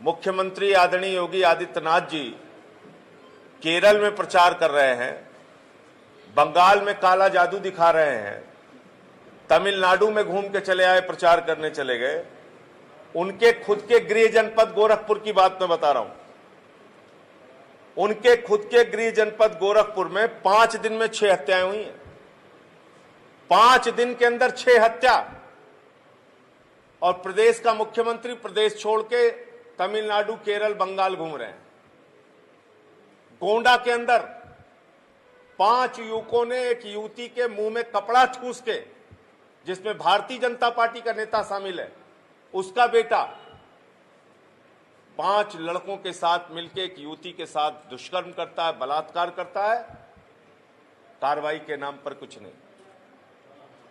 मुख्यमंत्री आदरणीय योगी आदित्यनाथ जी केरल में प्रचार कर रहे हैं, बंगाल में काला जादू दिखा रहे हैं, तमिलनाडु में घूम के चले आए, प्रचार करने चले गए। उनके खुद के गृह जनपद गोरखपुर की बात मैं बता रहा हूं। उनके खुद के गृह जनपद गोरखपुर में 5 दिन में 6 हत्याएं हुई हैं। 5 दिन के अंदर 6 हत्या। और प्रदेश का मुख्यमंत्री प्रदेश छोड़ के तमिलनाडु, केरल, बंगाल घूम रहे हैं। गोंडा के अंदर 5 युवकों ने एक युवती के मुंह में कपड़ा ठूस के, जिसमें भारतीय जनता पार्टी का नेता शामिल है, उसका बेटा 5 लड़कों के साथ मिलकर एक युवती के साथ दुष्कर्म करता है, बलात्कार करता है। कार्रवाई के नाम पर कुछ नहीं।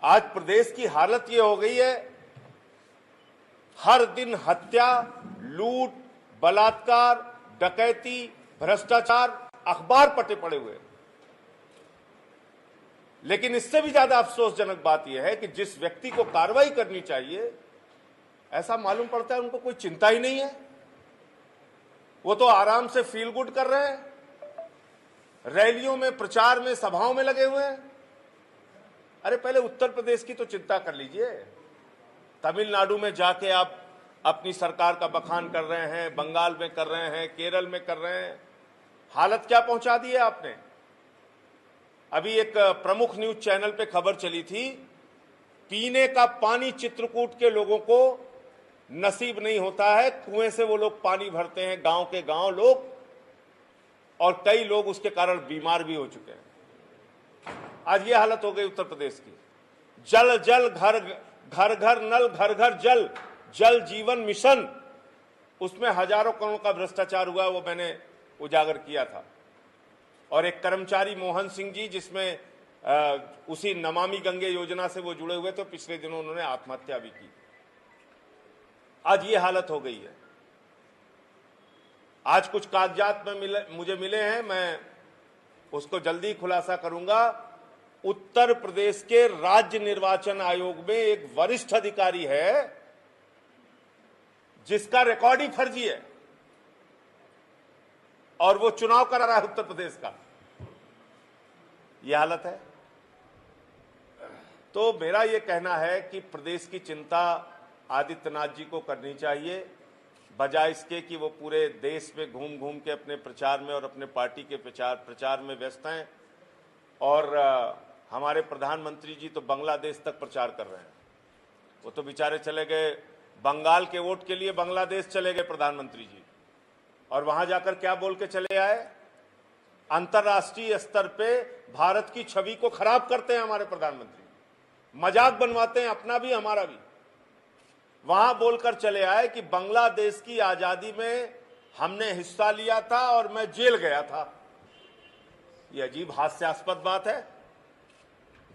आज प्रदेश की हालत यह हो गई है, हर दिन हत्या, लूट, बलात्कार, डकैती, भ्रष्टाचार अखबार पटे पड़े हुए। लेकिन इससे भी ज्यादा अफसोसजनक बात यह है कि जिस व्यक्ति को कार्रवाई करनी चाहिए, ऐसा मालूम पड़ता है उनको कोई चिंता ही नहीं है। वो तो आराम से फील गुड कर रहे हैं, रैलियों में, प्रचार में, सभाओं में लगे हुए हैं। अरे पहले उत्तर प्रदेश की तो चिंता कर लीजिए। तमिलनाडु में जाके आप अपनी सरकार का बखान कर रहे हैं, बंगाल में कर रहे हैं, केरल में कर रहे हैं। हालत क्या पहुंचा दी है आपने। अभी एक प्रमुख न्यूज चैनल पे खबर चली थी, पीने का पानी चित्रकूट के लोगों को नसीब नहीं होता है। कुएं से वो लोग पानी भरते हैं, गांव के गांव लोग, और कई लोग उसके कारण बीमार भी हो चुके हैं। आज ये हालत हो गई उत्तर प्रदेश की। जल जल घर घर घर नल, घर घर जल, जल जीवन मिशन, उसमें हजारों करोड़ का भ्रष्टाचार हुआ, वो मैंने उजागर किया था। और एक कर्मचारी मोहन सिंह जी, जिसमें उसी नमामि गंगे योजना से वो जुड़े हुए, तो पिछले दिनों उन्होंने आत्महत्या भी की। आज ये हालत हो गई है। आज कुछ कागजात में मुझे मिले हैं, मैं उसको जल्दी खुलासा करूंगा। उत्तर प्रदेश के राज्य निर्वाचन आयोग में एक वरिष्ठ अधिकारी है जिसका रिकॉर्ड ही फर्जी है, और वो चुनाव करा रहा है उत्तर प्रदेश का। यह हालत है। तो मेरा यह कहना है कि प्रदेश की चिंता आदित्यनाथ जी को करनी चाहिए, बजाय इसके कि वो पूरे देश में घूम घूम के अपने प्रचार में और अपने पार्टी के प्रचार में व्यस्त हैं। और हमारे प्रधानमंत्री जी तो बांग्लादेश तक प्रचार कर रहे हैं। वो तो बेचारे चले गए, बंगाल के वोट के लिए बांग्लादेश चले गए प्रधानमंत्री जी, और वहां जाकर क्या बोल के चले आए। अंतर्राष्ट्रीय स्तर पे भारत की छवि को खराब करते हैं हमारे प्रधानमंत्री, मजाक बनवाते हैं, अपना भी हमारा भी। वहां बोलकर चले आए कि बांग्लादेश की आजादी में हमने हिस्सा लिया था और मैं जेल गया था। यह अजीब हास्यास्पद बात है।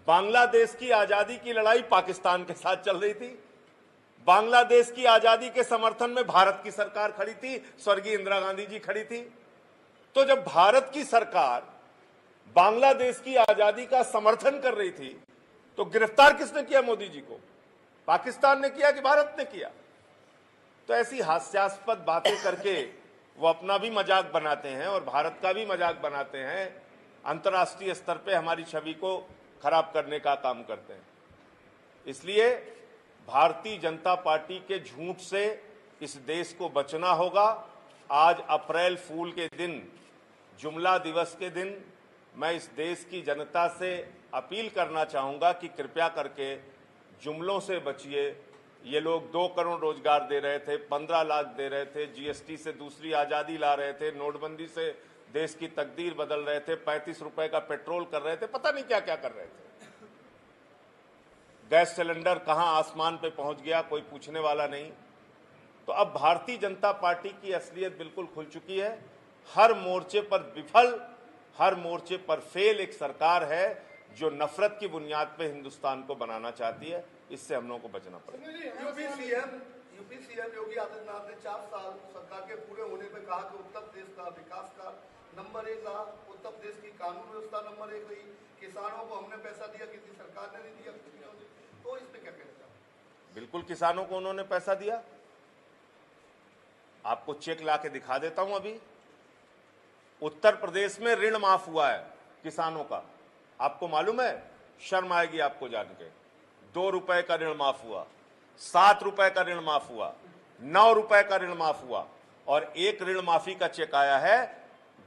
बांग्लादेश की आजादी की लड़ाई पाकिस्तान के साथ चल रही थी। बांग्लादेश की आजादी के समर्थन में भारत की सरकार खड़ी थी, स्वर्गीय इंदिरा गांधी जी खड़ी थी। तो जब भारत की सरकार बांग्लादेश की आजादी का समर्थन कर रही थी, तो गिरफ्तार किसने किया मोदी जी को? पाकिस्तान ने किया कि भारत ने किया? तो ऐसी हास्यास्पद बातें करके वो अपना भी मजाक बनाते हैं और भारत का भी मजाक बनाते हैं। अंतर्राष्ट्रीय स्तर पे हमारी छवि को खराब करने का काम करते हैं। इसलिए भारतीय जनता पार्टी के झूठ से इस देश को बचना होगा। आज अप्रैल फूल के दिन, जुमला दिवस के दिन, मैं इस देश की जनता से अपील करना चाहूंगा कि कृपया करके जुमलों से बचिए। ये लोग 2 करोड़ रोजगार दे रहे थे, 15 लाख दे रहे थे, जीएसटी से दूसरी आजादी ला रहे थे, नोटबंदी से देश की तकदीर बदल रहे थे, 35 रुपए का पेट्रोल कर रहे थे, पता नहीं क्या क्या कर रहे थे। गैस सिलेंडर कहां आसमान पे पहुंच गया, कोई पूछने वाला नहीं। तो अब भारतीय जनता पार्टी की असलियत बिल्कुल खुल चुकी है। हर मोर्चे पर विफल, हर मोर्चे पर फेल एक सरकार है जो नफरत की बुनियाद पे हिंदुस्तान को बनाना चाहती है। इससे हम लोगों को बचना पड़ेगा। यूपी सीएम योगी आदित्यनाथ ने 4 साल सरकार के पूरे होने पे कहा कि उत्तर प्रदेश का विकास का नंबर 1 रहा, उत्तर प्रदेश की कानून व्यवस्था नंबर 1 रही, किसानों को हमने पैसा दिया, किसी सरकार ने नहीं दिया। तो इस पे क्या कहना चाहते हैं? बिल्कुल किसानों को उन्होंने पैसा दिया। आपको चेक ला के दिखा देता हूं। अभी उत्तर प्रदेश में ऋण माफ हुआ है किसानों का, आपको मालूम है? शर्म आएगी आपको जान के। 2 रुपए का ऋण माफ हुआ, 7 रुपए का ऋण माफ हुआ, 9 रुपए का ऋण माफ हुआ, और एक ऋण माफी का चेक आया है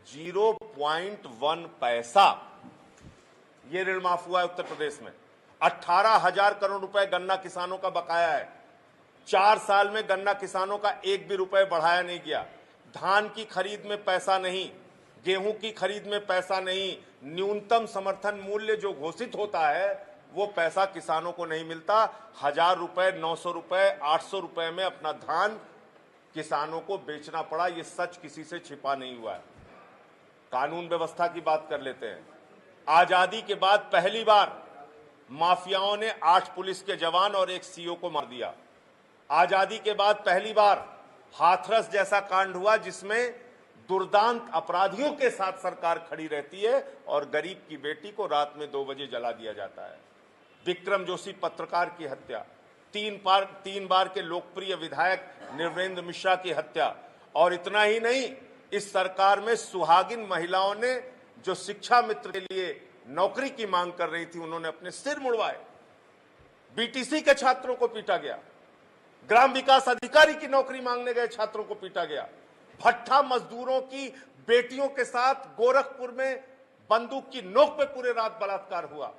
0.1 पैसा। यह ऋण माफ हुआ है उत्तर प्रदेश में। 18,000 करोड़ रुपए गन्ना किसानों का बकाया है। 4 साल में गन्ना किसानों का एक भी रुपए बढ़ाया नहीं गया। धान की खरीद में पैसा नहीं, गेहूं की खरीद में पैसा नहीं, न्यूनतम समर्थन मूल्य जो घोषित होता है वो पैसा किसानों को नहीं मिलता। 1,000 रुपए, 900 रुपए, 800 रुपए में अपना धान किसानों को बेचना पड़ा। ये सच किसी से छिपा नहीं हुआ है। कानून व्यवस्था की बात कर लेते हैं। आजादी के बाद पहली बार माफियाओं ने 8 पुलिस के जवान और एक सीओ को मार दिया। आजादी के बाद पहली बार हाथरस जैसा कांड हुआ जिसमें दुर्दांत अपराधियों के साथ सरकार खड़ी रहती है और गरीब की बेटी को रात में 2 बजे जला दिया जाता है। विक्रम जोशी पत्रकार की हत्या, 3 बार के लोकप्रिय विधायक निर्वेंद्र मिश्रा की हत्या, और इतना ही नहीं, इस सरकार में सुहागिन महिलाओं ने जो शिक्षा मित्र के लिए नौकरी की मांग कर रही थी उन्होंने अपने सिर मुड़वाए। बीटीसी के छात्रों को पीटा गया, ग्राम विकास अधिकारी की नौकरी मांगने गए छात्रों को पीटा गया, भट्ठा मजदूरों की बेटियों के साथ गोरखपुर में बंदूक की नोक पे पूरे रात बलात्कार हुआ।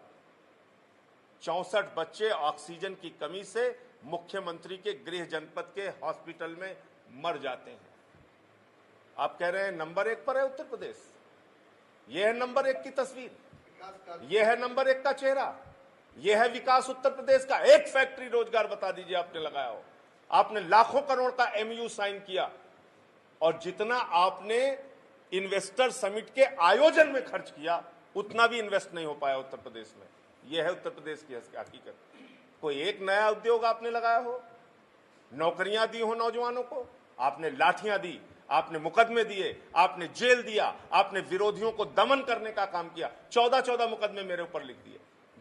64 बच्चे ऑक्सीजन की कमी से मुख्यमंत्री के गृह जनपद के हॉस्पिटल में मर जाते हैं। आप कह रहे हैं नंबर 1 पर है उत्तर प्रदेश। यह है नंबर 1 की तस्वीर, यह है नंबर 1 का चेहरा, यह है विकास उत्तर प्रदेश का। एक फैक्ट्री रोजगार बता दीजिए आपने लगाया हो। आपने लाखों करोड़ का एमयू साइन किया और जितना आपने इन्वेस्टर समिट के आयोजन में खर्च किया उतना भी इन्वेस्ट नहीं हो पाया उत्तर प्रदेश में। यह है उत्तर प्रदेश की हकीकत। कोई एक नया उद्योग आपने लगाया हो, नौकरियां दी हो नौजवानों को, आपने लाठियां दी, आपने मुकदमे दिए, आपने जेल दिया, आपने विरोधियों को दमन करने का काम किया। 14 मुकदमे मेरे ऊपर लिख दिए।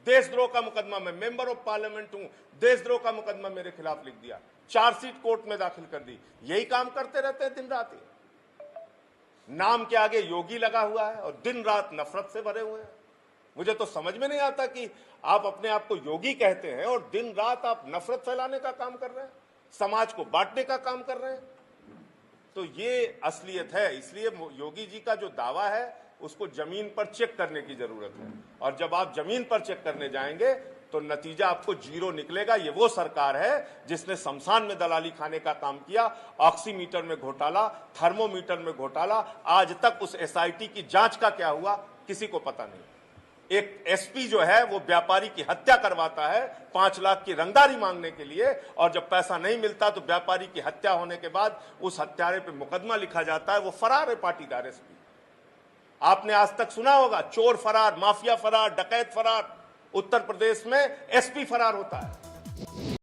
देशद्रोह का मुकदमा, मैं मेंबर ऑफ पार्लियामेंट हूं, देशद्रोह का मुकदमा मेरे खिलाफ लिख दिया, चार्जशीट कोर्ट में दाखिल कर दी। यही काम करते रहते हैं दिन रात। नाम के आगे योगी लगा हुआ है और दिन रात नफरत से भरे हुए हैं। मुझे तो समझ में नहीं आता कि आप अपने आप को योगी कहते हैं और दिन रात आप नफरत फैलाने का काम कर रहे हैं, समाज को बांटने का काम कर रहे हैं। तो ये असलियत है। इसलिए योगी जी का जो दावा है उसको जमीन पर चेक करने की जरूरत है, और जब आप जमीन पर चेक करने जाएंगे तो नतीजा आपको 0 निकलेगा। ये वो सरकार है जिसने शमशान में दलाली खाने का काम किया, ऑक्सीमीटर में घोटाला, थर्मोमीटर में घोटाला। आज तक उस एसआईटी की जांच का क्या हुआ किसी को पता नहीं। एक एसपी जो है वो व्यापारी की हत्या करवाता है 5 लाख की रंगदारी मांगने के लिए, और जब पैसा नहीं मिलता तो व्यापारी की हत्या होने के बाद उस हत्यारे पे मुकदमा लिखा जाता है। वो फरार है, पाटीदार एसपी। आपने आज तक सुना होगा चोर फरार, माफिया फरार, डकैत फरार। उत्तर प्रदेश में एसपी फरार होता है।